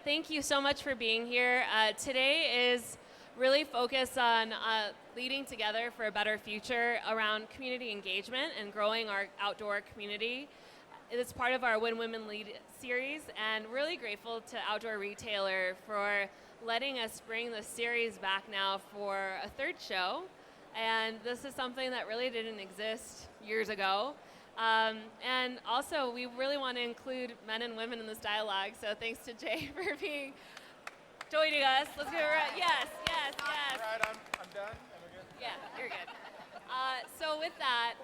thank you so much for being here. Today is really focused on leading together for a better future around community engagement and growing our outdoor community. It's part of our When Women Lead series, and really grateful to Outdoor Retailer for letting us bring the series back now for a third show. And this is something that really didn't exist years ago. And also, we really want to include men and women in this dialogue, so thanks to Jay for joining us. Let's give it a round. Yes. All right, I'm done. Am I good? Yeah, you're good. So with that,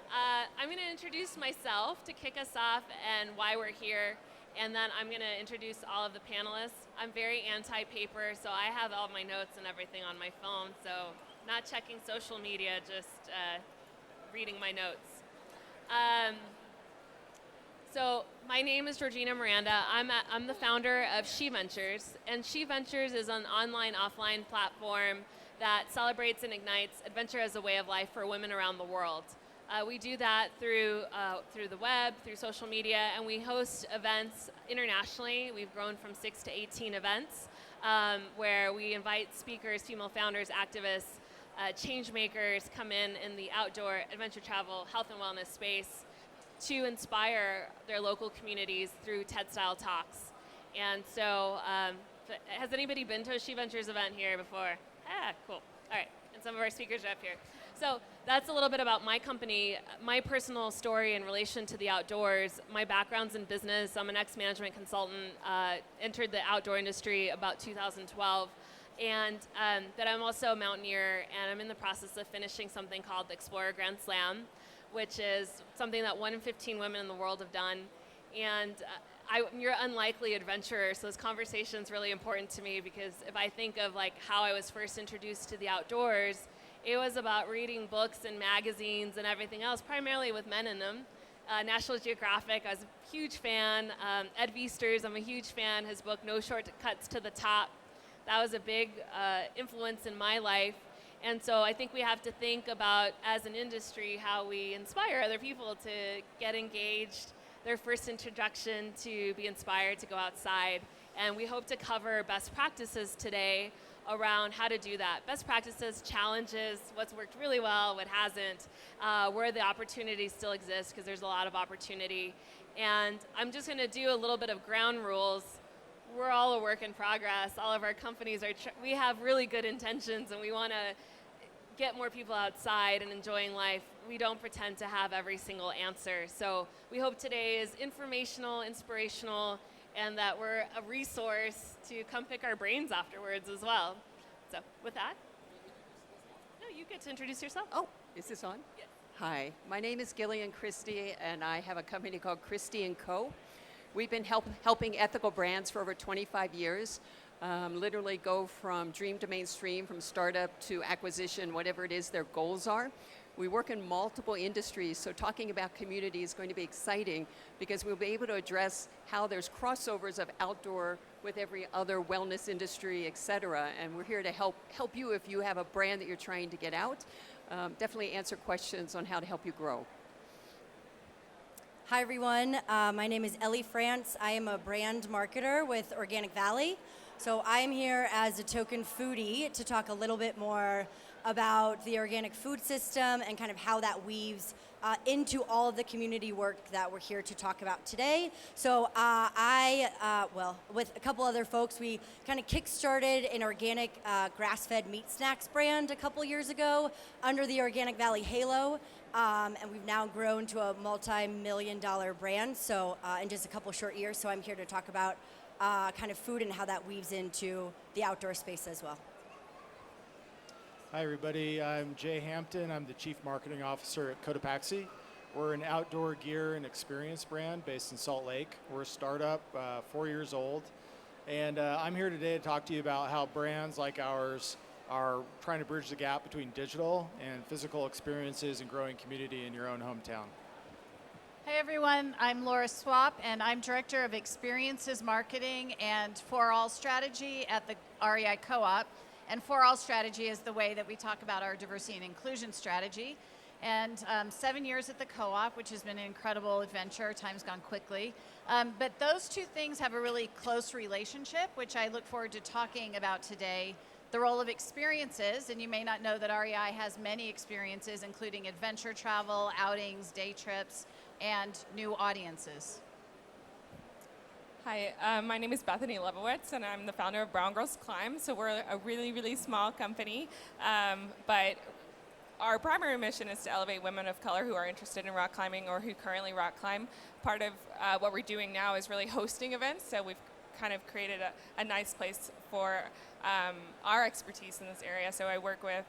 I'm going to introduce myself to kick us off and why we're here, and then I'm going to introduce all of the panelists. I'm very anti-paper, so I have all my notes and everything on my phone, so not checking social media, just reading my notes. So my name is Georgina Miranda. I'm the founder of She Ventures, and She Ventures is an online-offline platform that celebrates and ignites adventure as a way of life for women around the world. We do that through the web, through social media, and we host events internationally. We've grown from 6 to 18 events where we invite speakers, female founders, activists, change makers come in the outdoor adventure travel, health and wellness space to inspire their local communities through TED-style talks. And so, has anybody been to a She Ventures event here before? Cool. All right, and some of our speakers are up here. So that's a little bit about my company, my personal story in relation to the outdoors. My background's in business. I'm an ex-management consultant, entered the outdoor industry about 2012. And that I'm also a mountaineer, and I'm in the process of finishing something called the Explorer Grand Slam, which is something that 1 in 15 women in the world have done. And you're an unlikely adventurer, so this conversation is really important to me, because if I think of like how I was first introduced to the outdoors, it was about reading books and magazines and everything else, primarily with men in them. National Geographic, I was a huge fan. Ed Viesturs, I'm a huge fan. His book, No Shortcuts to the Top. That was a big influence in my life. And so I think we have to think about, as an industry, how we inspire other people to get engaged, their first introduction to be inspired to go outside. And we hope to cover best practices today around how to do that. Best practices, challenges, what's worked really well, what hasn't, where the opportunities still exist, because there's a lot of opportunity. And I'm just going to do a little bit of ground rules. We're all a work in progress. All of our companies we have really good intentions, and we want to get more people outside and enjoying life. We don't pretend to have every single answer. So we hope today is informational, inspirational, and that we're a resource to come pick our brains afterwards as well. So with that, no, you get to introduce yourself. Oh, is this on? Yes. Hi, my name is GILLIAN CHRISTIE, and I have a company called CHRISTIE & Co. We've been helping ethical brands for over 25 years, literally go from dream to mainstream, from startup to acquisition, whatever it is their goals are. We work in multiple industries, so talking about community is going to be exciting, because we'll be able to address how there's crossovers of outdoor with every other wellness industry, et cetera. And we're here to help you if you have a brand that you're trying to get out. Definitely answer questions on how to help you grow. Hi everyone, my name is Ellie France. I am a brand marketer with Organic Valley. So I'm here as a token foodie to talk a little bit more about the organic food system and kind of how that weaves into all of the community work that we're here to talk about today. So with a couple other folks, we kind of kick-started an organic grass-fed meat snacks brand a couple years ago under the Organic Valley halo. And we've now grown to a multi-million-dollar brand, so in just a couple short years. So I'm here to talk about kind of food and how that weaves into the outdoor space as well. Hi, everybody. I'm Jay Hampton. I'm the Chief Marketing Officer at Cotopaxi. We're an outdoor gear and experience brand based in Salt Lake. We're a startup, 4 years old. And I'm here today to talk to you about how brands like ours are trying to bridge the gap between digital and physical experiences and growing community in your own hometown. Hey everyone, I'm Laura Swapp, and I'm Director of Experiences Marketing and For All Strategy at the REI Co-op. And For All Strategy is the way that we talk about our diversity and inclusion strategy. and 7 years at the co-op, which has been an incredible adventure. Time's gone quickly. But those two things have a really close relationship, which I look forward to talking about today. The role of experiences, and you may not know that REI has many experiences, including adventure travel, outings, day trips, and new audiences. Hi, my name is Bethany LEBEWITZ, and I'm the founder of Brown Girls Climb. So we're a really, really small company, but our primary mission is to elevate women of color who are interested in rock climbing or who currently rock climb. Part of what we're doing now is really hosting events, so we've kind of created a nice place for our expertise in this area. So I work with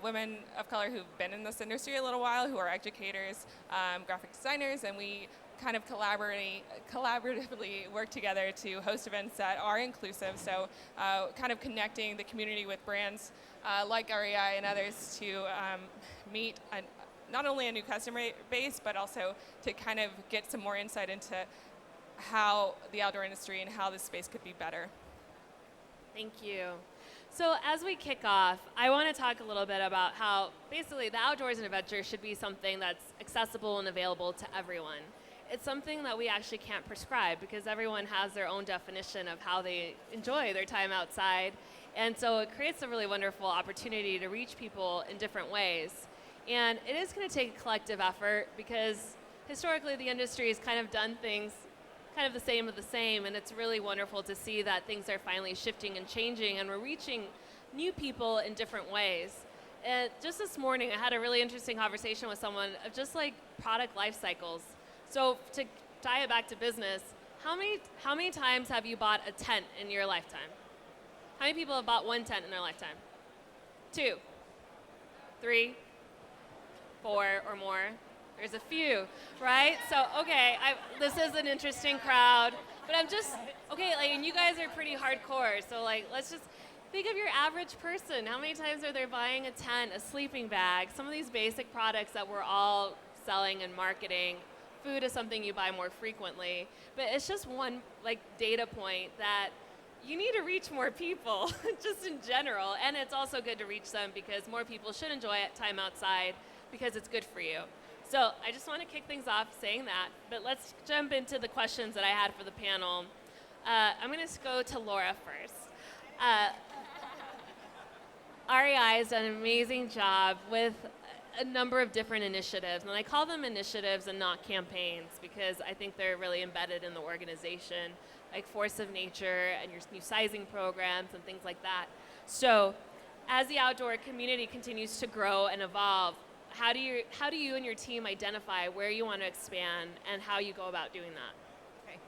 women of color who've been in this industry a little while, who are educators, graphic designers, and we kind of collaboratively work together to host events that are inclusive. So kind of connecting the community with brands like REI and others to meet not only a new customer base, but also to kind of get some more insight into how the outdoor industry and how this space could be better. Thank you. So as we kick off, I want to talk a little bit about how basically the outdoors and adventure should be something that's accessible and available to everyone. It's something that we actually can't prescribe because everyone has their own definition of how they enjoy their time outside. And so it creates a really wonderful opportunity to reach people in different ways. And it is going to take a collective effort because historically the industry has kind of done things kind of the same of the same, and it's really wonderful to see that things are finally shifting and changing, and we're reaching new people in different ways. And just this morning, I had a really interesting conversation with someone of just like product life cycles. So to tie it back to business, how many times have you bought a tent in your lifetime? How many people have bought one tent in their lifetime? 2, 3, 4 or more? There's a few, right? So, okay, this is an interesting crowd, but I'm just, okay, like, and you guys are pretty hardcore, so like, let's just think of your average person. How many times are they buying a tent, a sleeping bag, some of these basic products that we're all selling and marketing? Food is something you buy more frequently, but it's just one like data point that you need to reach more people, just in general, and it's also good to reach them because more people should enjoy time outside because it's good for you. So I just want to kick things off saying that, but let's jump into the questions that I had for the panel. I'm going to go to Laura first. REI has done an amazing job with a number of different initiatives, and I call them initiatives and not campaigns because I think they're really embedded in the organization, like Force of Nature and your new sizing programs and things like that. So as the outdoor community continues to grow and evolve, how do you and your team identify where you want to expand and how you go about doing that? Okay.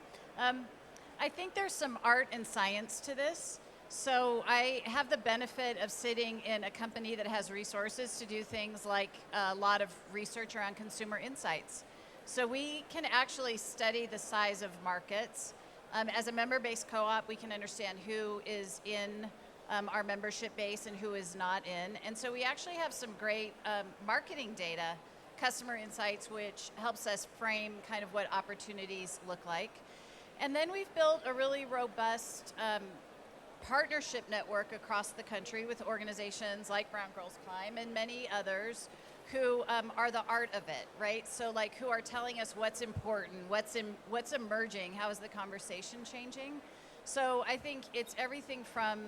I think there's some art and science to this. So I have the benefit of sitting in a company that has resources to do things like a lot of research around consumer insights. So we can actually study the size of markets. As a member-based co-op, we can understand who is in our membership base and who is not in. And so we actually have some great marketing data, customer insights, which helps us frame kind of what opportunities look like. And then we've built a really robust partnership network across the country with organizations like Brown Girls Climb and many others who are the art of it, right? So like who are telling us what's important, what's emerging, how is the conversation changing? So I think it's everything from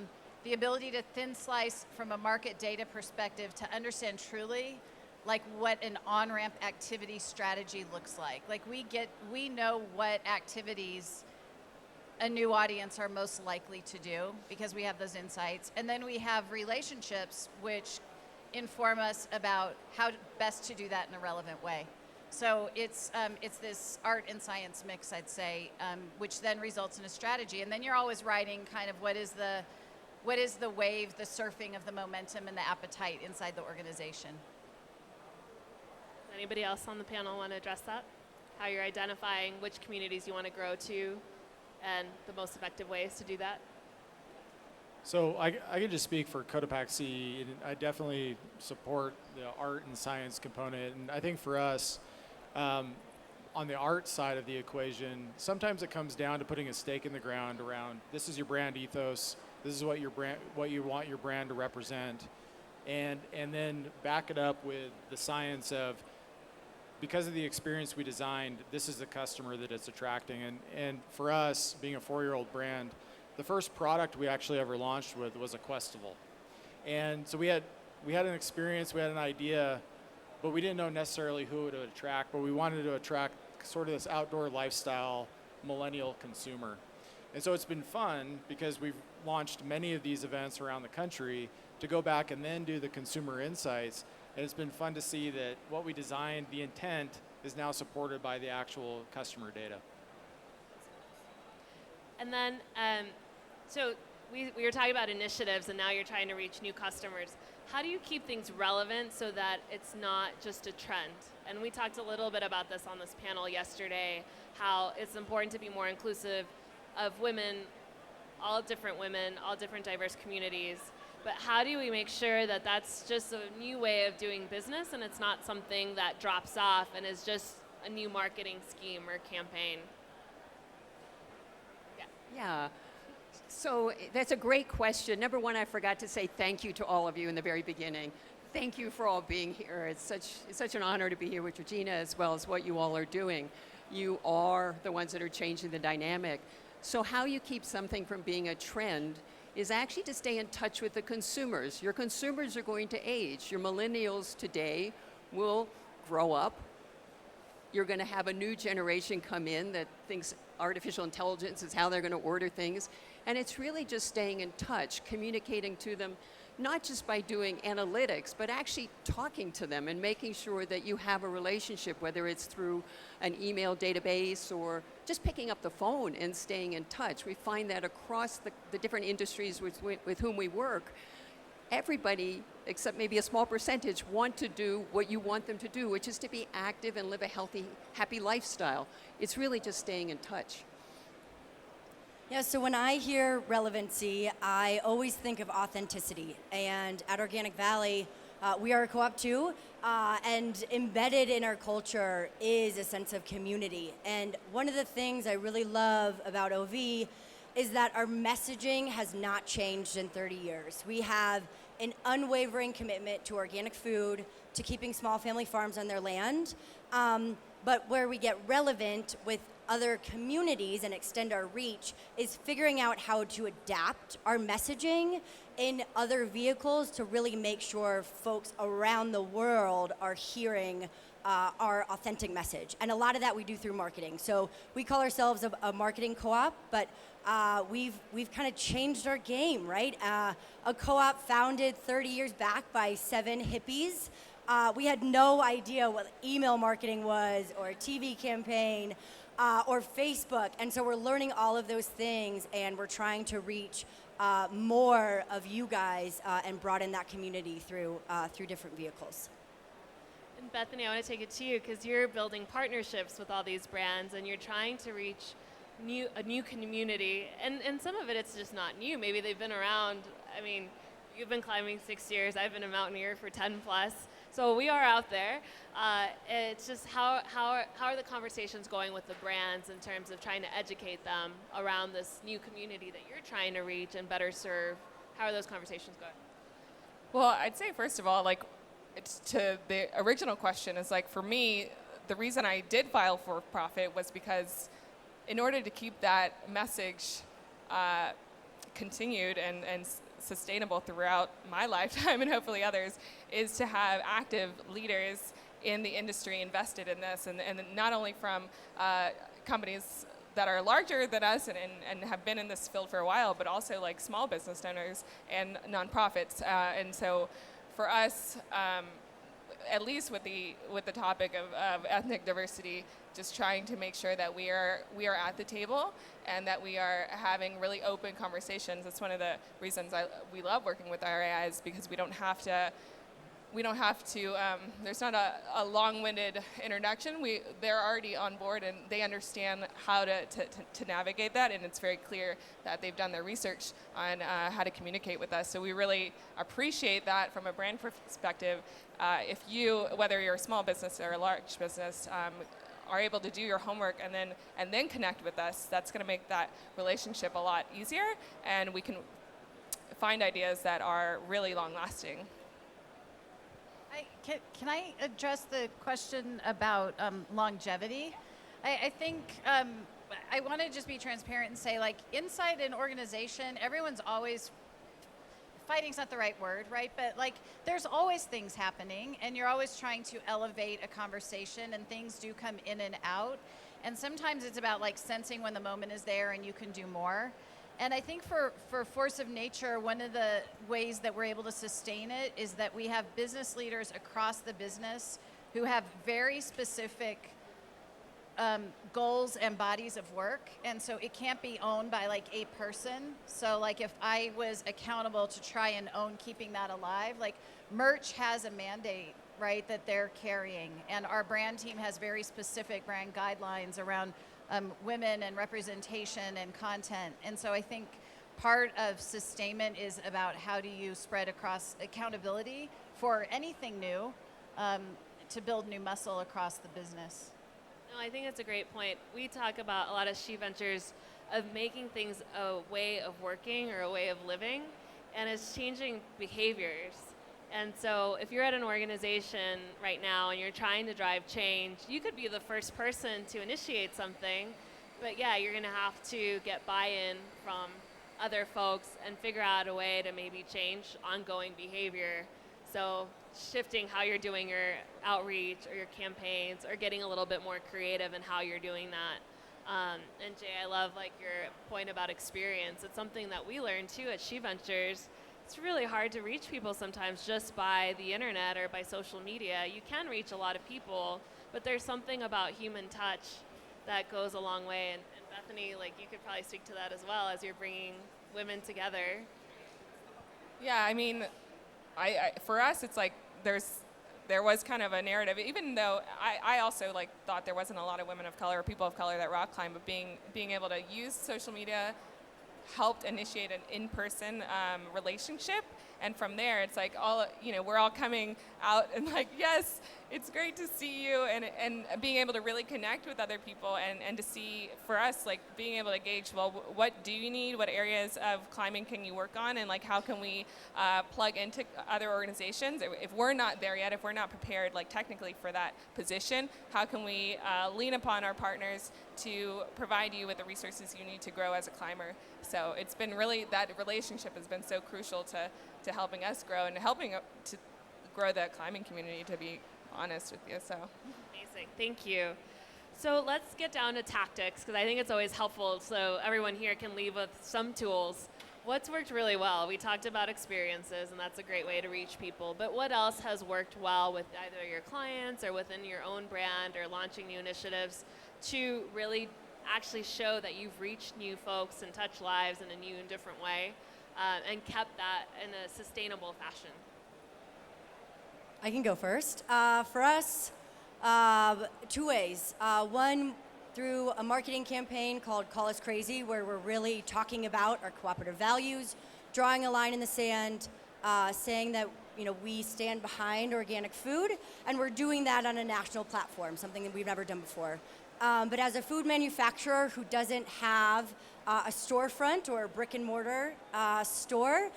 the ability to thin slice from a market data perspective to understand truly like what an on-ramp activity strategy looks like. Like we know what activities a new audience are most likely to do because we have those insights. And then we have relationships which inform us about how best to do that in a relevant way. So it's this art and science mix, I'd say, which then results in a strategy. And then you're always riding kind of what is the wave, the surfing of the momentum and the appetite inside the organization. Anybody else on the panel want to address that? How you're identifying which communities you want to grow to and the most effective ways to do that? So I can just speak for Cotopaxi, and I definitely support the art and science component. And I think for us, on the art side of the equation, sometimes it comes down to putting a stake in the ground around this is your brand ethos, this is what you want your brand to represent, and then back it up with the science of, because of the experience we designed, this is the customer that it's attracting. And for us, being a 4-year-old brand, the first product we actually ever launched with was a Questival. And so we had an experience, we had an idea, but we didn't know necessarily who it would attract, but we wanted to attract sort of this outdoor lifestyle millennial consumer. And so it's been fun because we've launched many of these events around the country to go back and then do the consumer insights. And it's been fun to see that what we designed, the intent, is now supported by the actual customer data. And then, so we were talking about initiatives, and now you're trying to reach new customers. How do you keep things relevant so that it's not just a trend? And we talked a little bit about this on this panel yesterday, how it's important to be more inclusive of women, all different diverse communities. But how do we make sure that that's just a new way of doing business and it's not something that drops off and is just a new marketing scheme or campaign? Yeah. So that's a great question. Number one, I forgot to say thank you to all of you in the very beginning. Thank you for all being here. It's such an honor to be here with Georgina, as well as what you all are doing. You are the ones that are changing the dynamic. So how you keep something from being a trend is actually to stay in touch with the consumers. Your consumers are going to age. Your millennials today will grow up. You're going to have a new generation come in that thinks artificial intelligence is how they're going to order things. And it's really just staying in touch, communicating to them, not just by doing analytics, but actually talking to them and making sure that you have a relationship, whether it's through an email database or just picking up the phone and staying in touch. We find that across the different industries with whom we work, everybody, except maybe a small percentage, want to do what you want them to do, which is to be active and live a healthy, happy lifestyle. It's really just staying in touch. Yeah, so when I hear relevancy, I always think of authenticity. And at Organic Valley, we are a co-op too, and embedded in our culture is a sense of community. And one of the things I really love about OV is that our messaging has not changed in 30 years. We have an unwavering commitment to organic food, to keeping small family farms on their land, but where we get relevant with other communities and extend our reach is figuring out how to adapt our messaging in other vehicles to really make sure folks around the world are hearing our authentic message. And a lot of that we do through marketing. So we call ourselves a marketing co-op, but we've kind of changed our game, right? A co-op founded 30 years back by 7 hippies. We had no idea what email marketing was, or a TV campaign, or Facebook. And so we're learning all of those things, and we're trying to reach more of you guys and broaden that community through different vehicles. And Bethany, I want to take it to you because you're building partnerships with all these brands and you're trying to reach a new community. And some of it's just not new. Maybe they've been around. I mean, you've been climbing 6 years. I've been a mountaineer for 10 plus. So we are out there. It's just how are the conversations going with the brands in terms of trying to educate them around this new community that you're trying to reach and better serve? How are those conversations going? Well, I'd say first of all, like, it's to the original question is like, for me, the reason I did file for profit was because in order to keep that message continued and sustainable throughout my lifetime and hopefully others, is to have active leaders in the industry invested in this, and not only from companies that are larger than us and have been in this field for a while, but also like small business owners and nonprofits. And so for us, at least with the topic of ethnic diversity, just trying to make sure that we are at the table and that we are having really open conversations. That's one of the reasons we love working with RAIs, because we don't have to. There's not a long-winded introduction. They're already on board and they understand how to navigate that, and it's very clear that they've done their research on how to communicate with us. So we really appreciate that from a brand perspective. If you, whether you're a small business or a large business, are able to do your homework and then connect with us, that's going to make that relationship a lot easier, and we can find ideas that are really long-lasting. Can I address the question about longevity? I think I want to just be transparent and say, like, inside an organization, everyone's always fighting's not the right word, right? But like, there's always things happening, and you're always trying to elevate a conversation, and things do come in and out. And sometimes it's about like sensing when the moment is there and you can do more. And I think for Force of Nature, one of the ways that we're able to sustain it is that we have business leaders across the business who have very specific goals and bodies of work. And so it can't be owned by like a person. So like if I was accountable to try and own keeping that alive, like merch has a mandate, right, that they're carrying. And our brand team has very specific brand guidelines around women and representation and content. And so I think part of sustainment is about how do you spread across accountability for anything new to build new muscle across the business. No, I think that's a great point. We talk about a lot of She Ventures of making things a way of working or a way of living, and it's changing behaviors. And so if you're at an organization right now and you're trying to drive change, you could be the first person to initiate something, but yeah, you're gonna have to get buy-in from other folks and figure out a way to maybe change ongoing behavior. So shifting how you're doing your outreach or your campaigns, or getting a little bit more creative in how you're doing that. And Jay, I love like your point about experience. It's something that we learned too at She Ventures. It's really hard to reach people sometimes just by the internet or by social media. You can reach a lot of people, but there's something about human touch that goes a long way. And Bethany, like, you could probably speak to that as well as you're bringing women together. Yeah, I mean, I for us, it's like there was kind of a narrative, even though I also like thought there wasn't a lot of women of color or people of color that rock climb, but being able to use social media helped initiate an in-person relationship. And from there, it's like we're all coming out and like, yes, it's great to see you, and being able to really connect with other people and to see, for us, like being able to gauge, well, what do you need? What areas of climbing can you work on? And like, how can we plug into other organizations? If we're not there yet, if we're not prepared, like technically for that position, how can we lean upon our partners to provide you with the resources you need to grow as a climber? So it's been really, that relationship has been so crucial to helping us grow and helping to grow the climbing community, to be honest with you. So Amazing, thank you. So let's get down to tactics, because I think it's always helpful so everyone here can leave with some tools. What's worked really well? We talked about experiences, and that's a great way to reach people, but what else has worked well with either your clients or within your own brand or launching new initiatives to really actually show that you've reached new folks and touched lives in a new and different way, and kept that in a sustainable fashion? I can go first. For us, two ways. One, through a marketing campaign called Call Us Crazy, where we're really talking about our cooperative values, drawing a line in the sand, saying that we stand behind organic food, and we're doing that on a national platform, something that we've never done before. But as a food manufacturer who doesn't have a storefront or a brick and mortar store,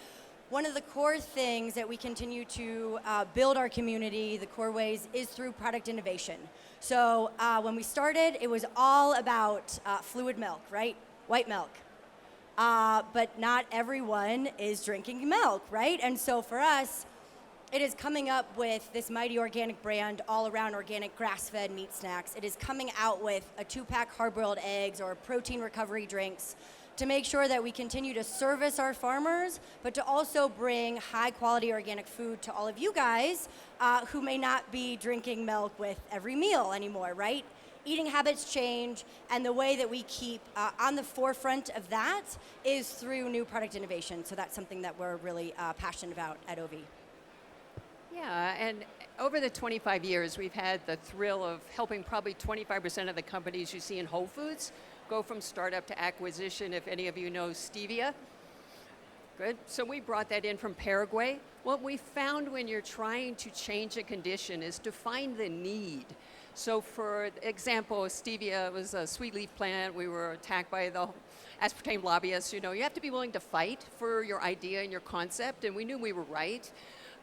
one of the core things that we continue to build our community, the core ways, is through product innovation. So when we started, it was all about fluid milk, right? White milk. But not everyone is drinking milk, right? And so for us, it is coming up with this mighty organic brand, all around organic grass-fed meat snacks. It is coming out with a 2-pack hard-boiled eggs or protein recovery drinks to make sure that we continue to service our farmers, but to also bring high-quality organic food to all of you guys who may not be drinking milk with every meal anymore, right? Eating habits change, and the way that we keep on the forefront of that is through new product innovation. So that's something that we're really passionate about at OV. Yeah, and over the 25 years, we've had the thrill of helping probably 25% of the companies you see in Whole Foods go from startup to acquisition, if any of you know stevia. Good. So we brought that in from Paraguay. What we found when you're trying to change a condition is to find the need. So for example, stevia was a sweet leaf plant. We were attacked by the aspartame lobbyists. You have to be willing to fight for your idea and your concept, and we knew we were right.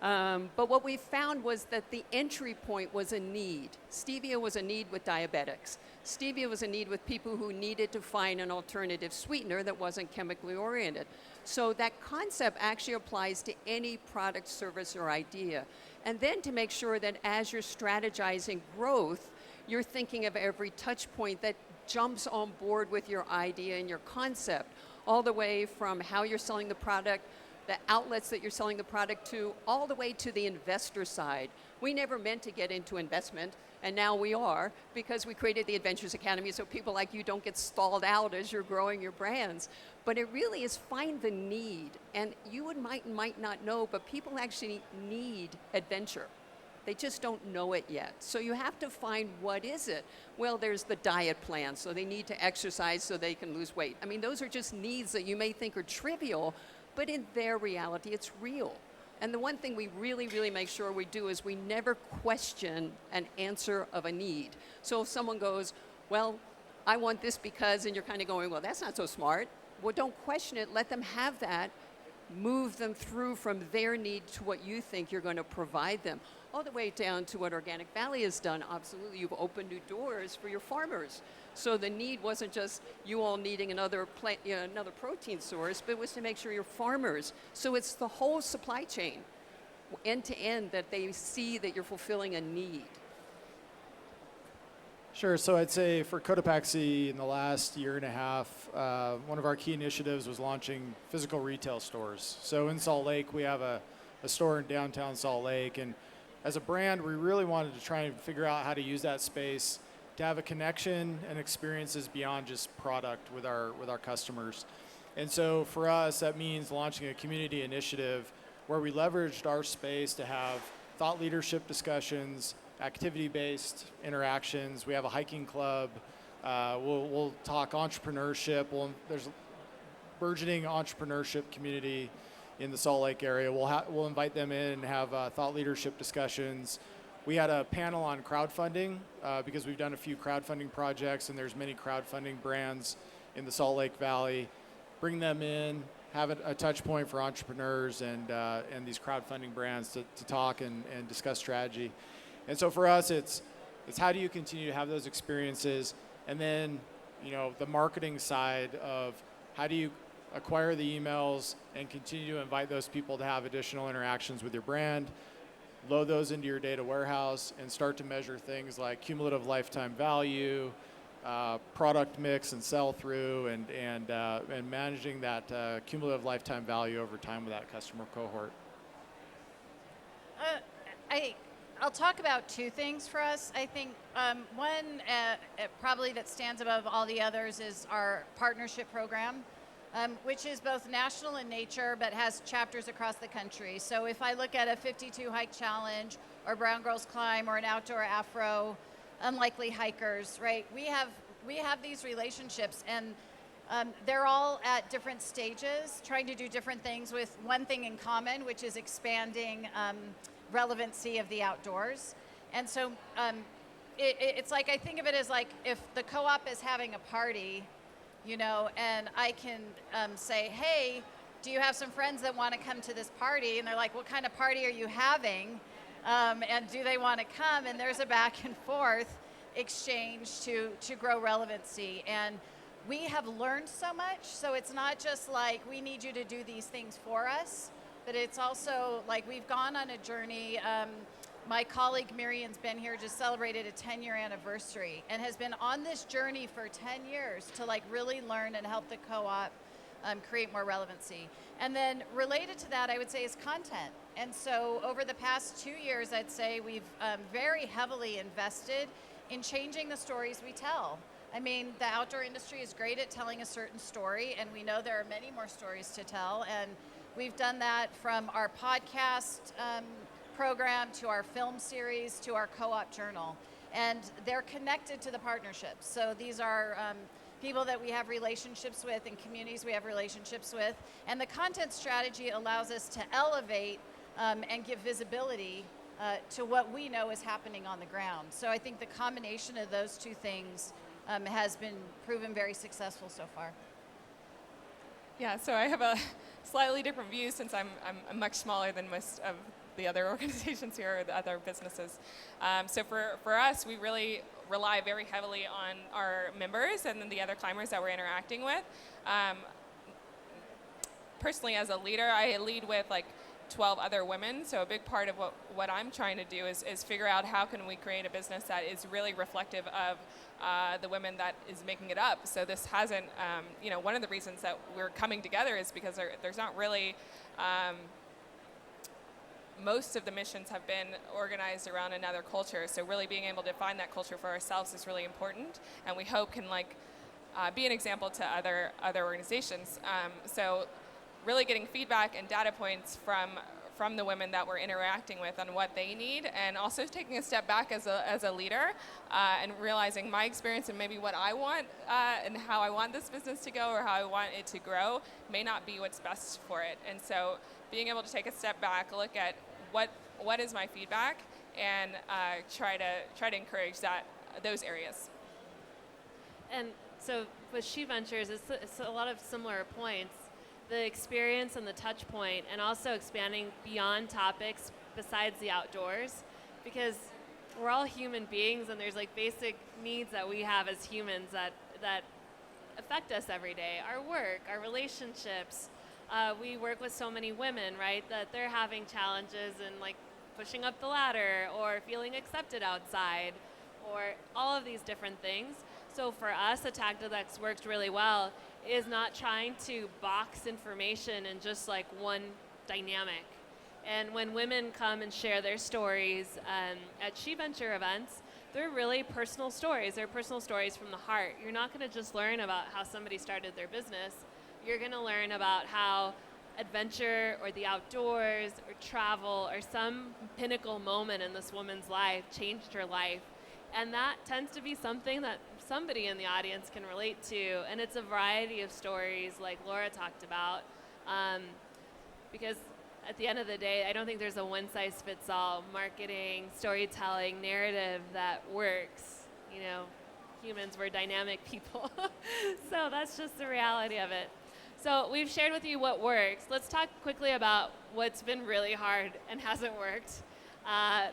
But what we found was that the entry point was a need. Stevia was a need with diabetics. Stevia was a need with people who needed to find an alternative sweetener that wasn't chemically oriented. So that concept actually applies to any product, service, or idea. And then to make sure that as you're strategizing growth, you're thinking of every touch point that jumps on board with your idea and your concept, all the way from how you're selling the product, the outlets that you're selling the product to, all the way to the investor side. We never meant to get into investment, and now we are, because we created the Adventures Academy so people like you don't get stalled out as you're growing your brands. But it really is find the need. And you might not know, but people actually need adventure. They just don't know it yet. So you have to find what is it. Well, there's the diet plan, so they need to exercise so they can lose weight. I mean, those are just needs that you may think are trivial, but in their reality, it's real. And the one thing we really, really make sure we do is we never question an answer of a need. So if someone goes, well, I want this because, and you're kind of going, well, that's not so smart. Well, don't question it. Let them have that. Move them through from their need to what you think you're going to provide them, all the way down to what Organic Valley has done. Absolutely, you've opened new doors for your farmers. So the need wasn't just you all needing another another protein source, but it was to make sure your farmers. So it's the whole supply chain, end to end, that they see that you're fulfilling a need. Sure. So I'd say for Cotopaxi in the last year and a half, one of our key initiatives was launching physical retail stores. So in Salt Lake, we have a store in downtown Salt Lake. And as a brand, we really wanted to try and figure out how to use that space to have a connection and experiences beyond just product with our customers. And so for us, that means launching a community initiative where we leveraged our space to have thought leadership discussions, activity-based interactions. We have a hiking club. We'll talk entrepreneurship. There's a burgeoning entrepreneurship community in the Salt Lake area. We'll invite them in and have thought leadership discussions. We had a panel on crowdfunding because we've done a few crowdfunding projects, and there's many crowdfunding brands in the Salt Lake Valley. Bring them in, have a touch point for entrepreneurs and these crowdfunding brands to talk and discuss strategy. And so for us, it's how do you continue to have those experiences, and then the marketing side of how do you acquire the emails and continue to invite those people to have additional interactions with your brand, load those into your data warehouse, and start to measure things like cumulative lifetime value, product mix and sell-through, and managing that cumulative lifetime value over time with that customer cohort. I'll talk about two things for us. I think one probably that stands above all the others is our partnership program, which is both national in nature but has chapters across the country. So if I look at a 52 hike challenge or Brown Girls Climb or an outdoor Afro, Unlikely Hikers, right? We have these relationships, and they're all at different stages, trying to do different things with one thing in common, which is expanding relevancy of the outdoors. And so it's like, I think of it as like if the co-op is having a party, and I can say, hey, do you have some friends that want to come to this party? And they're like, what kind of party are you having? And do they want to come? And there's a back and forth exchange to grow relevancy. And we have learned so much, so it's not just like we need you to do these things for us, but it's also like we've gone on a journey. My colleague Miriam's been here, just celebrated a 10-year anniversary, and has been on this journey for 10 years to like really learn and help the co-op create more relevancy. And then related to that, I would say, is content. And so over the past 2 years, I'd say we've very heavily invested in changing the stories we tell. I mean, the outdoor industry is great at telling a certain story, and we know there are many more stories to tell. And we've done that from our podcast program to our film series to our co-op journal. And they're connected to the partnerships. So these are people that we have relationships with and communities we have relationships with. And the content strategy allows us to elevate and give visibility to what we know is happening on the ground. So I think the combination of those two things has been proven very successful so far. Yeah, so I have a slightly different view since I'm much smaller than most of the other organizations here or the other businesses. So for us, we really rely very heavily on our members and then the other climbers that we're interacting with. Personally, as a leader, I lead with like 12 other women, so a big part of what I'm trying to do is figure out how can we create a business that is really reflective of the women that is making it up. So this hasn't, one of the reasons that we're coming together is because there's not really, most of the missions have been organized around another culture, so really being able to find that culture for ourselves is really important, and we hope can be an example to other organizations. So really getting feedback and data points from the women that we're interacting with on what they need, and also taking a step back as a leader and realizing my experience and maybe what I want and how I want this business to go or how I want it to grow may not be what's best for it. And so being able to take a step back, look at what is my feedback, and try to encourage those areas. And so with She Ventures, it's a lot of similar points. The experience and the touch point, and also expanding beyond topics besides the outdoors, because we're all human beings and there's like basic needs that we have as humans that affect us every day. Our work, our relationships. We work with so many women, right, that they're having challenges in like pushing up the ladder or feeling accepted outside or all of these different things. So for us, a tactic that's worked really well is not trying to box information in just like one dynamic. And when women come and share their stories at She Venture events, they're really personal stories. They're personal stories from the heart. You're not going to just learn about how somebody started their business. You're going to learn about how adventure or the outdoors or travel or some pinnacle moment in this woman's life changed her life. And that tends to be something that somebody in the audience can relate to. And it's a variety of stories like Laura talked about. Because at the end of the day, I don't think there's a one-size-fits-all marketing, storytelling, narrative that works. You know, humans, we're dynamic people. So that's just the reality of it. So we've shared with you what works. Let's talk quickly about what's been really hard and hasn't worked.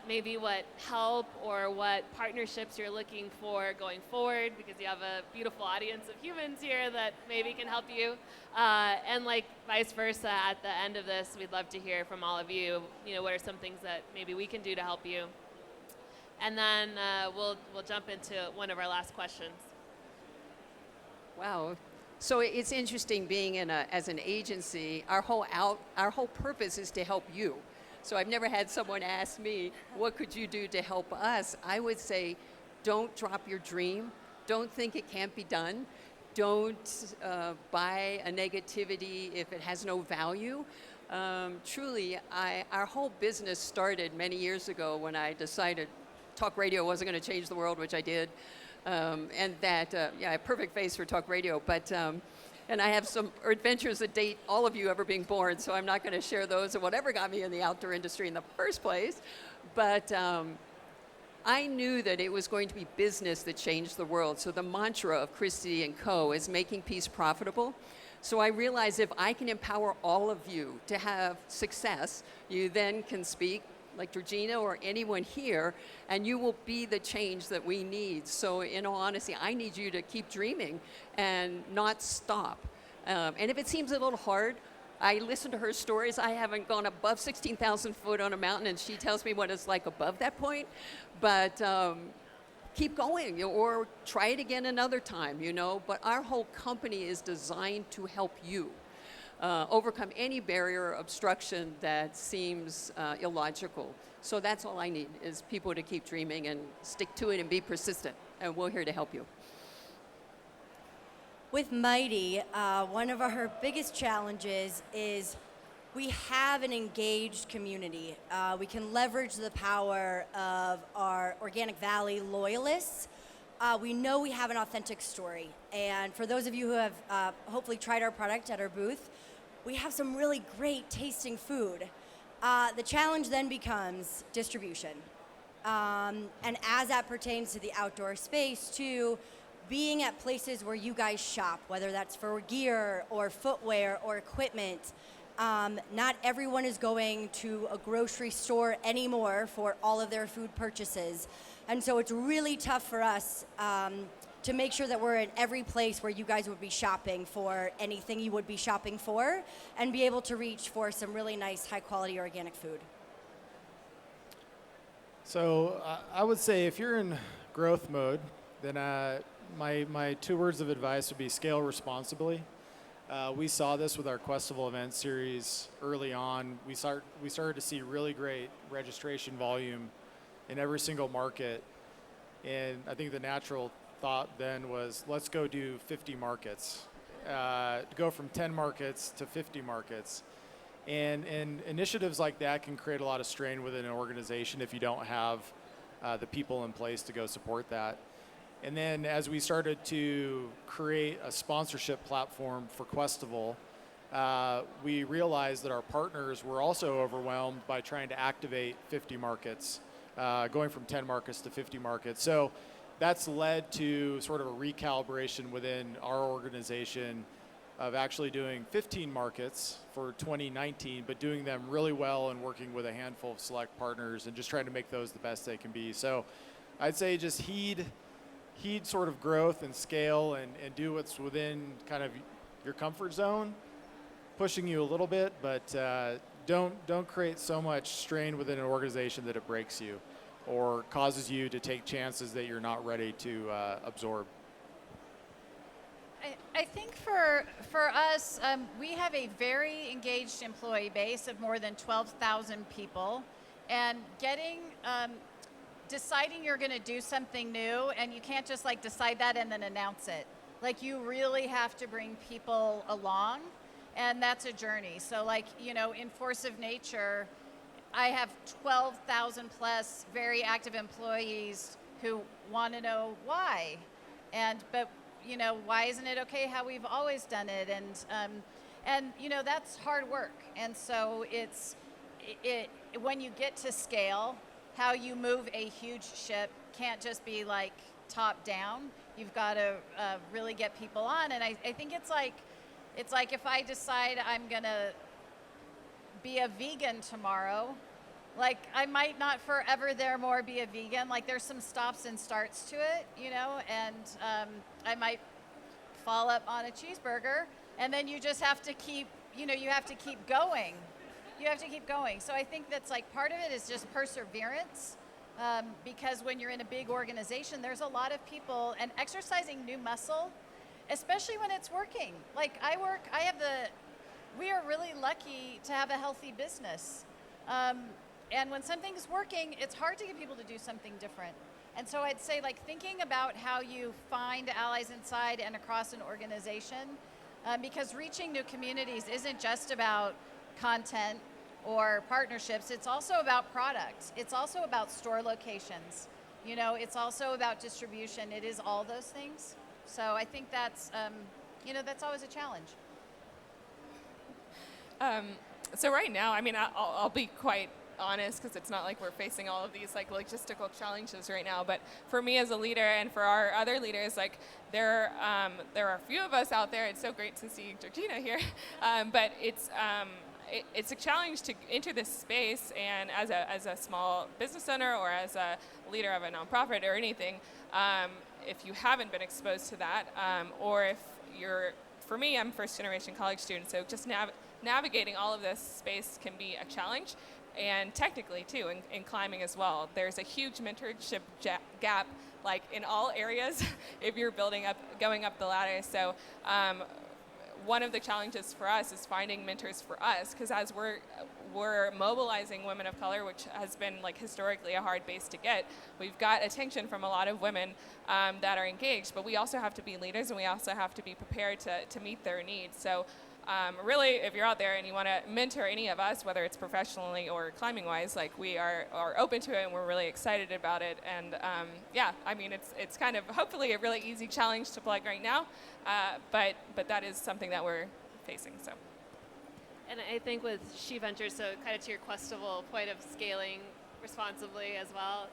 Maybe what help or what partnerships you're looking for going forward, because you have a beautiful audience of humans here that maybe can help you. And like vice versa, at the end of this, we'd love to hear from all of you. You know, what are some things that maybe we can do to help you? And then we'll jump into one of our last questions. Wow. So it's interesting being as an agency. Our whole purpose is to help you. So I've never had someone ask me, what could you do to help us? I would say, don't drop your dream. Don't think it can't be done. Don't buy a negativity if it has no value. Truly, our whole business started many years ago when I decided talk radio wasn't going to change the world, which I did. And that, a perfect face for talk radio. But and I have some adventures that date all of you ever being born, so I'm not going to share those or whatever got me in the outdoor industry in the first place. But I knew that it was going to be business that changed the world. So the mantra of CHRISTIE & Co. is making peace profitable. So I realized if I can empower all of you to have success, you then can speak like Georgina or anyone here, and you will be the change that we need. So in all honesty, I need you to keep dreaming and not stop. And if it seems a little hard, I listen to her stories. I haven't gone above 16,000 foot on a mountain, and she tells me what it's like above that point. But keep going, or try it again another time, you know. But our whole company is designed to help you overcome any barrier or obstruction that seems illogical. So that's all I need, is people to keep dreaming and stick to it and be persistent. And we're here to help you. With Mighty, one of our biggest challenges is we have an engaged community. We can leverage the power of our Organic Valley loyalists. We know we have an authentic story. And for those of you who have hopefully tried our product at our booth, we have some really great tasting food. The challenge then becomes distribution. And as that pertains to the outdoor space, too, being at places where you guys shop, whether that's for gear or footwear or equipment, Not everyone is going to a grocery store anymore for all of their food purchases. And so it's really tough for us to make sure that we're in every place where you guys would be shopping for anything you would be shopping for, and be able to reach for some really nice, high-quality organic food. So I would say if you're in growth mode, then my 2 words of advice would be scale responsibly. We saw this with our Questival event series early on. We started to see really great registration volume in every single market. And I think the natural thought then was, let's go do 50 markets. To go from 10 markets to 50 markets. And initiatives like that can create a lot of strain within an organization if you don't have the people in place to go support that. And then as we started to create a sponsorship platform for Questival, we realized that our partners were also overwhelmed by trying to activate 50 markets, going from 10 markets to 50 markets. So that's led to sort of a recalibration within our organization of actually doing 15 markets for 2019, but doing them really well and working with a handful of select partners and just trying to make those the best they can be. So I'd say just heed sort of growth and scale and do what's within kind of your comfort zone, pushing you a little bit, but don't create so much strain within an organization that it breaks you or causes you to take chances that you're not ready to absorb. I think for us, we have a very engaged employee base of more than 12,000 people, and deciding you're going to do something new, and you can't just like decide that and then announce it. Like, you really have to bring people along, and that's a journey. So like, in Force of Nature, I have 12,000 plus very active employees who want to know why, but why isn't it okay how we've always done it? And that's hard work. And so when you get to scale, how you move a huge ship can't just be like top down. You've got to really get people on. And I think it's like if I decide I'm gonna be a vegan tomorrow, like I might not forever therefore be a vegan. Like, there's some stops and starts to it, and I might fall up on a cheeseburger, and then you just have to keep, you have to keep going. You have to keep going. So I think that's like part of it is just perseverance, because when you're in a big organization, there's a lot of people, and exercising new muscle, especially when it's working. Like we are really lucky to have a healthy business. And when something's working, it's hard to get people to do something different. And so I'd say, like, thinking about how you find allies inside and across an organization, because reaching new communities isn't just about content or partnerships. It's also about products. It's also about store locations. It's also about distribution. It is all those things. So I think that's, that's always a challenge. So right now, I mean, I'll be quite honest, because it's not like we're facing all of these like logistical challenges right now, but for me as a leader and for our other leaders, like there are a few of us out there. It's so great to see Georgina here, but it's a challenge to enter this space, and as a small business owner or as a leader of a nonprofit or anything, if you haven't been exposed to that, or if for me, I'm first generation college student, so just navigating all of this space can be a challenge. And technically too, in climbing as well, there's a huge mentorship gap, like in all areas, if you're going up the ladder. So one of the challenges for us is finding mentors for us, because as we're mobilizing women of color, which has been like historically a hard base to get, we've got attention from a lot of women that are engaged, but we also have to be leaders, and we also have to be prepared to meet their needs. So really, if you're out there and you want to mentor any of us, whether it's professionally or climbing-wise, like we are open to it, and we're really excited about it. And I mean, it's kind of hopefully a really easy challenge to plug right now, but that is something that we're facing. So. And I think with She Ventures, so kind of to your Questival point of scaling responsibly as well,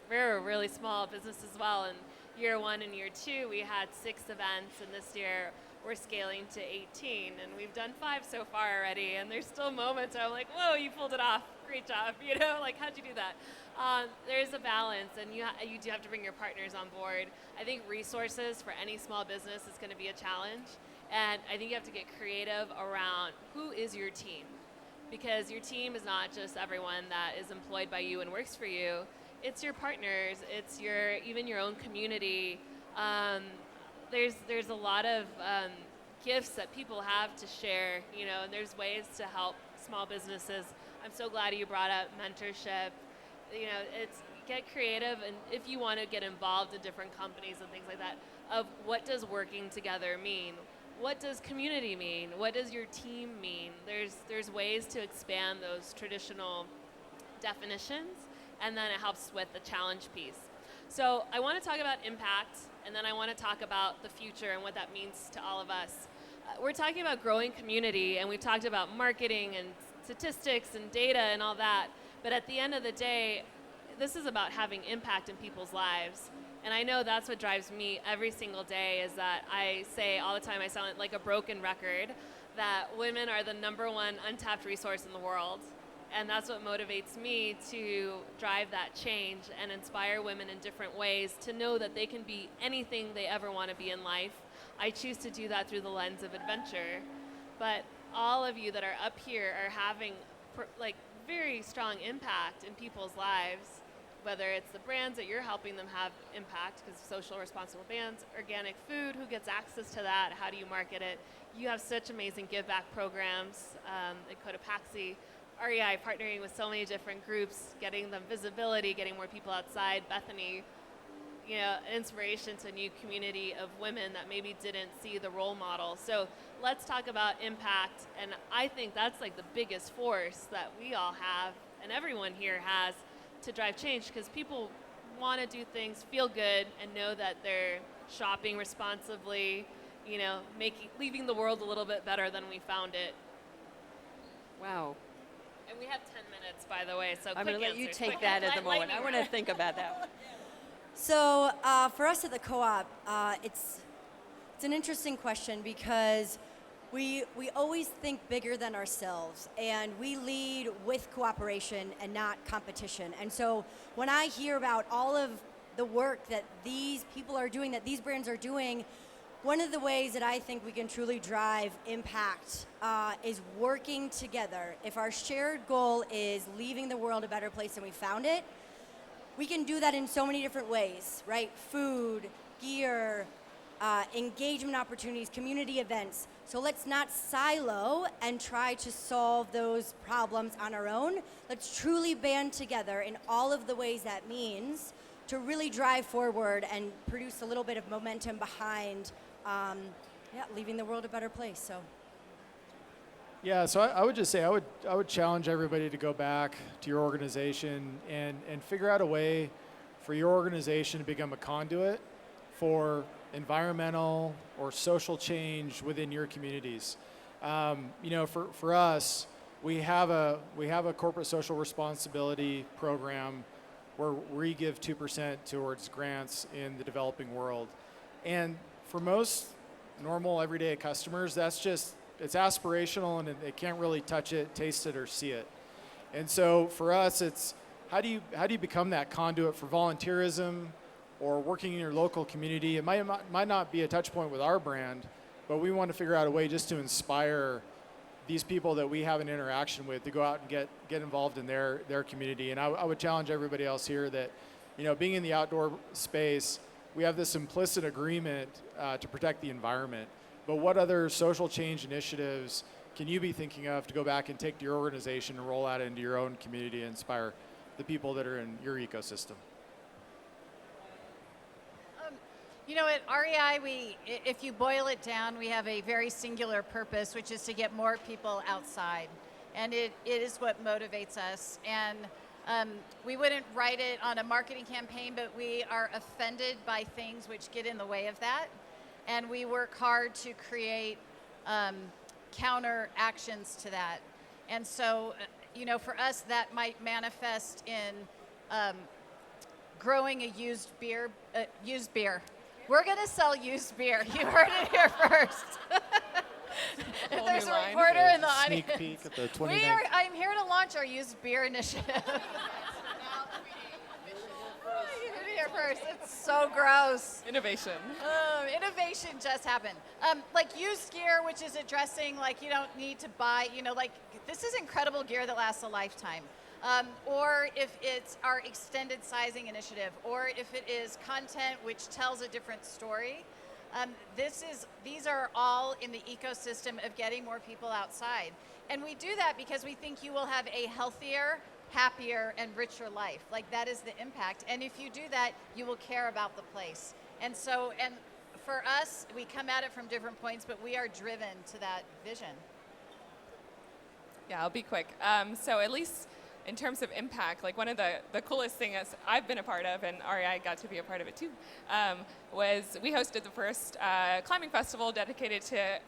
we're a really small business as well, and year 1 and year 2, we had 6 events, and this year we're scaling to 18, and we've done 5 so far already, and there's still moments where I'm like, whoa, you pulled it off, great job, you know, like, how'd you do that? There's a balance, and you do have to bring your partners on board. I think resources for any small business is gonna be a challenge, and I think you have to get creative around who is your team, because your team is not just everyone that is employed by you and works for you, it's your partners, it's even your own community. There's a lot of gifts that people have to share, you know, and there's ways to help small businesses. I'm so glad you brought up mentorship. You know, it's get creative, and if you want to get involved in different companies and things like that, of what does working together mean? What does community mean? What does your team mean? There's ways to expand those traditional definitions, and then it helps with the challenge piece. So I want to talk about impact, and then I want to talk about the future and what that means to all of us. We're talking about growing community, and we've talked about marketing and statistics and data and all that, but at the end of the day, this is about having impact in people's lives. And I know that's what drives me every single day, is that I say all the time, I sound like a broken record, that women are the #1 untapped resource in the world. And that's what motivates me to drive that change and inspire women in different ways to know that they can be anything they ever want to be in life. I choose to do that through the lens of adventure. But all of you that are up here are having like very strong impact in people's lives, whether it's the brands that you're helping them have impact, because social responsible brands, organic food, who gets access to that, how do you market it? You have such amazing give back programs at Cotopaxi. REI partnering with so many different groups, getting them visibility, getting more people outside. BETHANY, you know, inspiration to a new community of women that maybe didn't see the role model. So let's talk about impact, and I think that's like the biggest force that we all have, and everyone here has, to drive change, because people want to do things, feel good, and know that they're shopping responsibly, you know, leaving the world a little bit better than we found it. Wow. And we have 10 minutes, by the way, so I'm going to let you answers, take that at the moment. I want to think about that one. So for us at the co-op, it's an interesting question, because we always think bigger than ourselves, and we lead with cooperation and not competition. And so when I hear about all of the work that these people are doing, that these brands are doing, one of the ways that I think we can truly drive impact is working together. If our shared goal is leaving the world a better place than we found it, we can do that in so many different ways, right? Food, gear, engagement opportunities, community events. So let's not silo and try to solve those problems on our own. Let's truly band together in all of the ways that means to really drive forward and produce a little bit of momentum behind leaving the world a better place. So. Yeah, so I would just say I would challenge everybody to go back to your organization and figure out a way for your organization to become a conduit for environmental or social change within your communities. You know, for us, we have a corporate social responsibility program where we give 2% towards grants in the developing world. And for most normal everyday customers, it's aspirational, and they can't really touch it, taste it, or see it. And so for us, it's how do you become that conduit for volunteerism or working in your local community? It might not be a touch point with our brand, but we want to figure out a way just to inspire these people that we have an interaction with to go out and get involved in their community. And I would challenge everybody else here that, you know, being in the outdoor space, we have this implicit agreement to protect the environment. But what other social change initiatives can you be thinking of to go back and take to your organization and roll out into your own community and inspire the people that are in your ecosystem? You know, at REI, if you boil it down, we have a very singular purpose, which is to get more people outside. And it is what motivates us. And we wouldn't write it on a marketing campaign, but we are offended by things which get in the way of that. And we work hard to create counter actions to that. And so, you know, for us, that might manifest in growing a used beer. We're going to sell used beer. You heard it here first. If there's a reporter in the audience. Sneak peek at the 29th. I'm here to launch our used beer initiative. You heard it here first. It's so gross. Innovation. Innovation just happened. Like used gear, which is addressing like you don't need to buy, like this is incredible gear that lasts a lifetime. Or if it's our extended sizing initiative, or if it is content which tells a different story. These are all in the ecosystem of getting more people outside. And we do that because we think you will have a healthier, happier, and richer life. Like that is the impact. And if you do that, you will care about the place. And for us, we come at it from different points, but we are driven to that vision. Yeah, I'll be quick. So at least in terms of impact, like one of the coolest things I've been a part of, and REI got to be a part of it too, was we hosted the first climbing festival dedicated to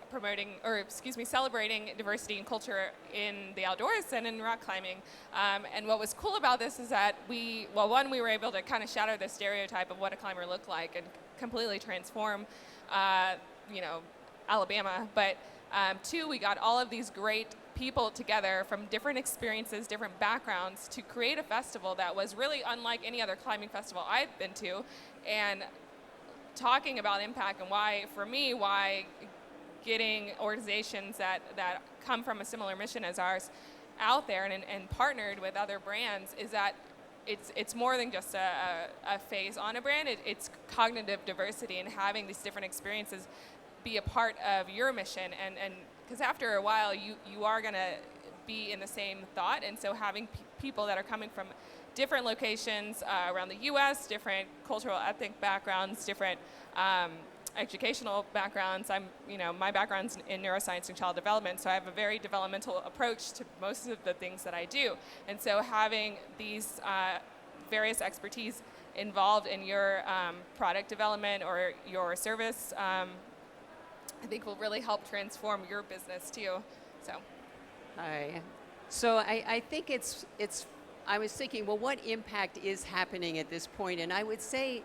celebrating diversity and culture in the outdoors and in rock climbing. And what was cool about this is that we were able to kind of shatter the stereotype of what a climber looked like and completely transform, Alabama. But two, we got all of these great people together from different experiences, different backgrounds to create a festival that was really unlike any other climbing festival I've been to, and talking about impact and why getting organizations that come from a similar mission as ours out there and partnered with other brands is that it's more than just a phase on a brand. It's cognitive diversity and having these different experiences be a part of your mission, and because after a while you are going to be in the same thought, and so having people that are coming from different locations around the U.S., different cultural, ethnic backgrounds, different educational backgrounds. My background's in neuroscience and child development, so I have a very developmental approach to most of the things that I do, and so having these various expertise involved in your product development or your service I think will really help transform your business too. Hi. So I think I was thinking, well, what impact is happening at this point? And I would say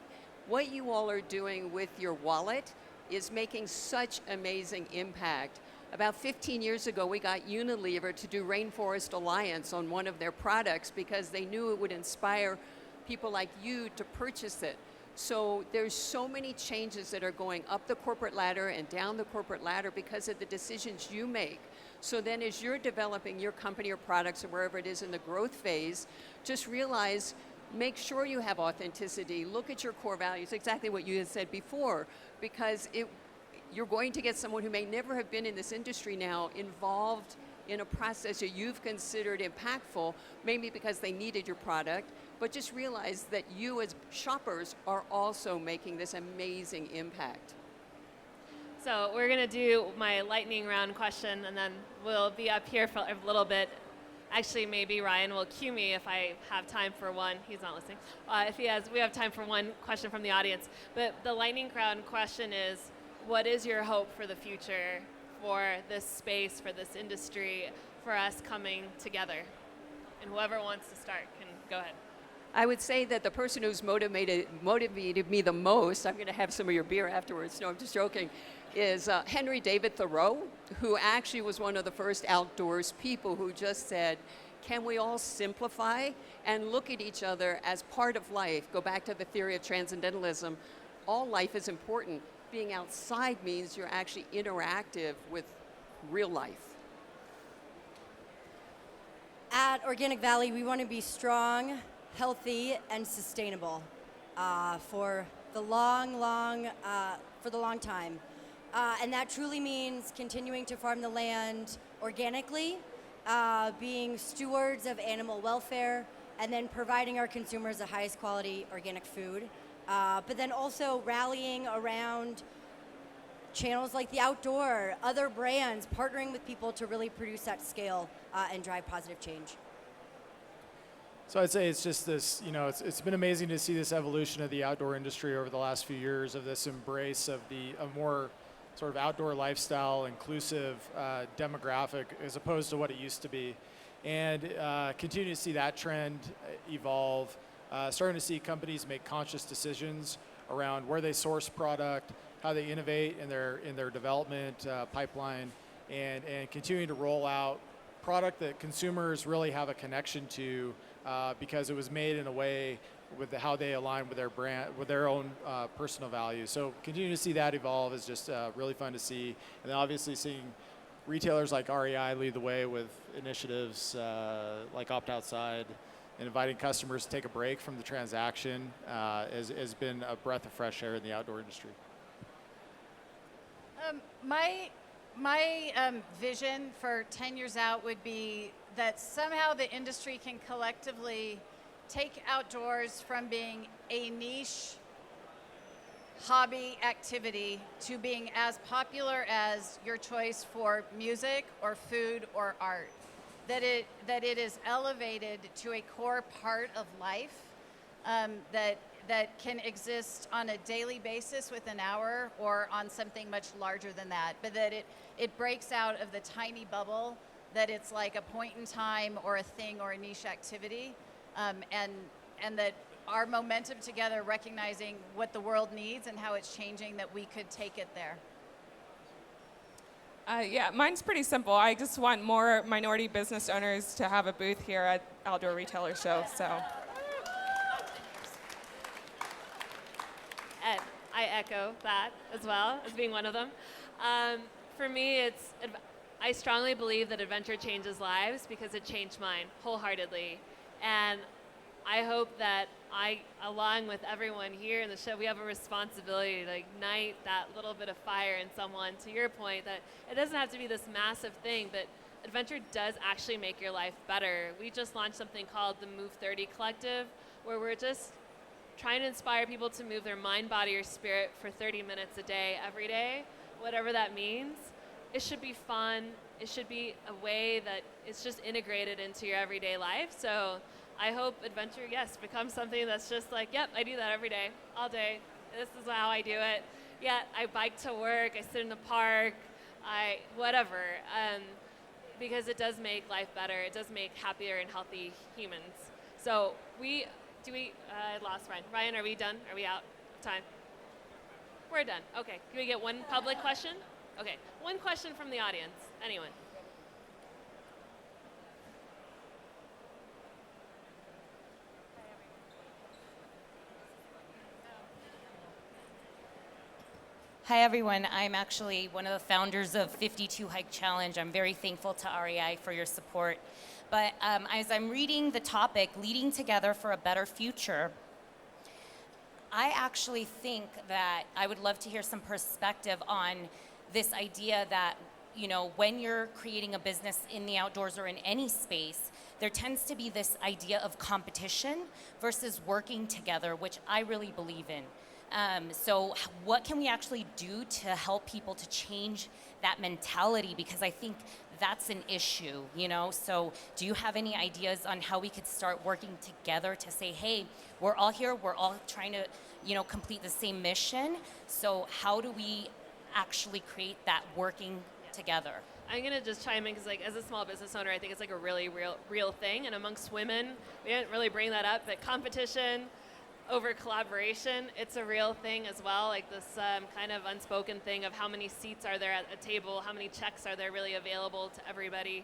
what you all are doing with your wallet is making such amazing impact. About 15 years ago, we got Unilever to do Rainforest Alliance on one of their products because they knew it would inspire people like you to purchase it. So there's so many changes that are going up the corporate ladder and down the corporate ladder because of the decisions you make. So then as you're developing your company or products or wherever it is in the growth phase, just realize, make sure you have authenticity, look at your core values, exactly what you had said before, because you're going to get someone who may never have been in this industry now involved in a process that you've considered impactful, maybe because they needed your product, but just realize that you as shoppers are also making this amazing impact. So we're going to do my lightning round question, and then we'll be up here for a little bit. Actually, maybe Ryan will cue me if I have time for one. He's not listening. We have time for one question from the audience. But the lightning round question is, what is your hope for the future, for this space, for this industry, for us coming together? And whoever wants to start can go ahead. I would say that the person who's motivated me the most, I'm going to have some of your beer afterwards, no, I'm just joking, is Henry David Thoreau, who actually was one of the first outdoors people who just said, can we all simplify and look at each other as part of life? Go back to the theory of transcendentalism. All life is important. Being outside means you're actually interactive with real life. At Organic Valley, we want to be strong, healthy, and sustainable for the long time. And that truly means continuing to farm the land organically, being stewards of animal welfare, and then providing our consumers the highest quality organic food. But then also rallying around channels like the outdoor, other brands, partnering with people to really produce at scale and drive positive change. So I'd say it's just this, it's been amazing to see this evolution of the outdoor industry over the last few years, of this embrace of a more sort of outdoor lifestyle, inclusive demographic, as opposed to what it used to be. And continue to see that trend evolve. starting to see companies make conscious decisions around where they source product, how they innovate in their development pipeline, and continuing to roll out product that consumers really have a connection to because it was made in a way with how they align with their brand, with their own personal values. So continuing to see that evolve is just really fun to see. And then obviously seeing retailers like REI lead the way with initiatives like Opt Outside and inviting customers to take a break from the transaction has been a breath of fresh air in the outdoor industry. My vision for 10 years out would be that somehow the industry can collectively take outdoors from being a niche hobby activity to being as popular as your choice for music or food or art. That it is elevated to a core part of life that can exist on a daily basis with an hour or on something much larger than that, but that it breaks out of the tiny bubble that it's like a point in time or a thing or a niche activity, and that our momentum together, recognizing what the world needs and how it's changing, that we could take it there. Yeah, mine's pretty simple. I just want more minority business owners to have a booth here at Outdoor Retailer Show. So, And I echo that as well as being one of them. For me, I strongly believe that adventure changes lives because it changed mine wholeheartedly. And I hope that along with everyone here in the show, we have a responsibility to ignite that little bit of fire in someone, to your point, that it doesn't have to be this massive thing, but adventure does actually make your life better. We just launched something called the Move 30 Collective, where we're just trying to inspire people to move their mind, body, or spirit for 30 minutes a day, every day, whatever that means. It should be fun. It should be a way that it's just integrated into your everyday life. So I hope adventure, yes, becomes something that's just like, yep, I do that every day, all day. This is how I do it. Yeah, I bike to work, I sit in the park, whatever. Because it does make life better. It does make happier and healthy humans. So I lost Ryan. Ryan, are we done? Are we out of time? We're done. Okay, can we get one public question? Okay, one question from the audience. Anyone? Hi everyone, I'm actually one of the founders of 52 Hike Challenge. I'm very thankful to REI for your support. But as I'm reading the topic, Leading Together for a Better Future, I actually think that I would love to hear some perspective on this idea that, you know, when you're creating a business in the outdoors or in any space, there tends to be this idea of competition versus working together, which I really believe in. So what can we actually do to help people to change that mentality? Because I think that's an issue, you know? So do you have any ideas on how we could start working together to say, hey, we're all here, we're all trying to, you know, complete the same mission. So how do we actually create that working together? I'm gonna just chime in because, like, as a small business owner, I think it's like a really real thing. And amongst women, we didn't really bring that up, but competition over collaboration, it's a real thing as well. Like this kind of unspoken thing of how many seats are there at a table, how many checks are there really available to everybody.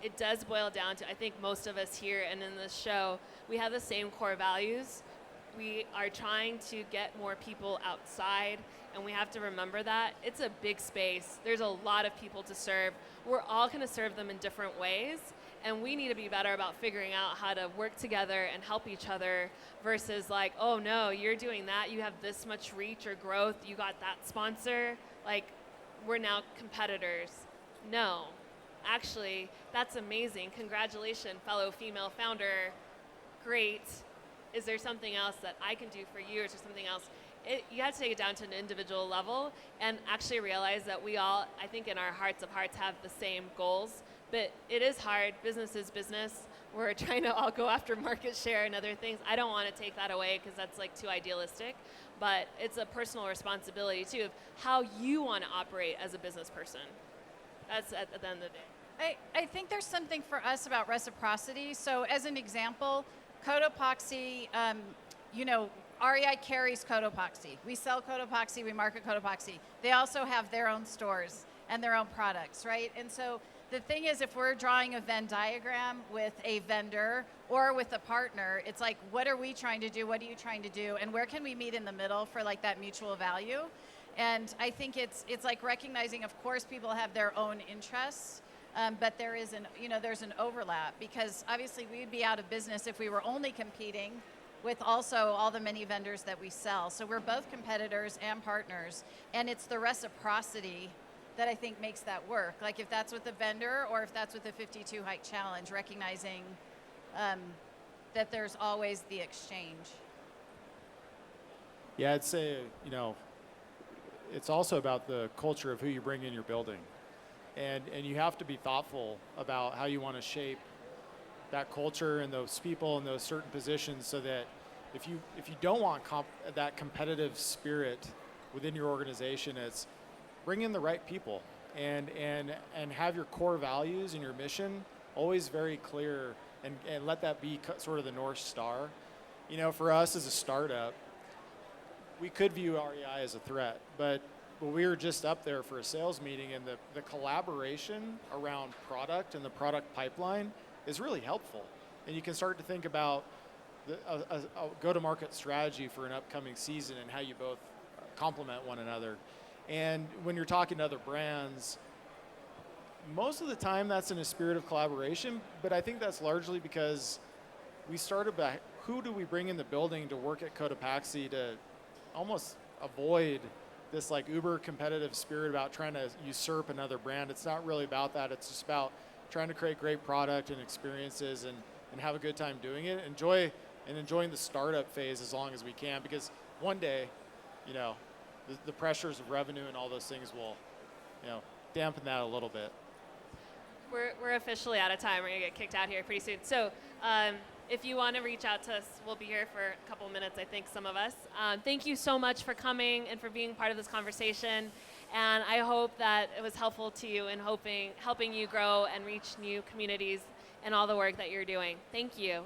It does boil down to, I think most of us here and in this show, we have the same core values. We are trying to get more people outside, and we have to remember that. It's a big space. There's a lot of people to serve. We're all gonna serve them in different ways, and we need to be better about figuring out how to work together and help each other versus like, oh no, you're doing that, you have this much reach or growth, you got that sponsor, like we're now competitors. No, actually, that's amazing. Congratulations, fellow female founder. Great. Is there something else that I can do for you, or is there something else? You have to take it down to an individual level and actually realize that we all, I think in our hearts of hearts, have the same goals. But it is hard. Business is business. We're trying to all go after market share and other things. I don't want to take that away because that's like too idealistic. But it's a personal responsibility too of how you want to operate as a business person. That's at the end of the day. I think there's something for us about reciprocity. So as an example, Cotopaxi, REI carries Cotopaxi. We sell Cotopaxi, we market Cotopaxi. They also have their own stores and their own products, right? And so the thing is, if we're drawing a Venn diagram with a vendor or with a partner, it's like, what are we trying to do? What are you trying to do? And where can we meet in the middle for like that mutual value? And I think it's like recognizing, of course, people have their own interests, but there's an overlap, because obviously we'd be out of business if we were only competing with also all the many vendors that we sell. So we're both competitors and partners, and it's the reciprocity that I think makes that work. Like if that's with a vendor or if that's with a 52 hike challenge, recognizing that there's always the exchange. Yeah, I'd say, it's also about the culture of who you bring in your building. And you have to be thoughtful about how you want to shape that culture and those people in those certain positions, so that if you don't want that competitive spirit within your organization, it's bring in the right people and have your core values and your mission always very clear, and let that be sort of the North Star. For us as a startup, we could view REI as a threat, but we were just up there for a sales meeting, and the collaboration around product and the product pipeline is really helpful. And you can start to think about a go-to-market strategy for an upcoming season and how you both complement one another. And when you're talking to other brands, most of the time that's in a spirit of collaboration, but I think that's largely because we started by who do we bring in the building to work at Cotopaxi to almost avoid this like uber competitive spirit about trying to usurp another brand. It's not really about that. It's just about trying to create great product and experiences and have a good time doing it. Enjoying the startup phase as long as we can, because one day, the pressures of revenue and all those things will, dampen that a little bit. We're officially out of time. We're going to get kicked out here pretty soon. So if you want to reach out to us, we'll be here for a couple minutes, I think, some of us. Thank you so much for coming and for being part of this conversation. And I hope that it was helpful to you in helping you grow and reach new communities and all the work that you're doing. Thank you.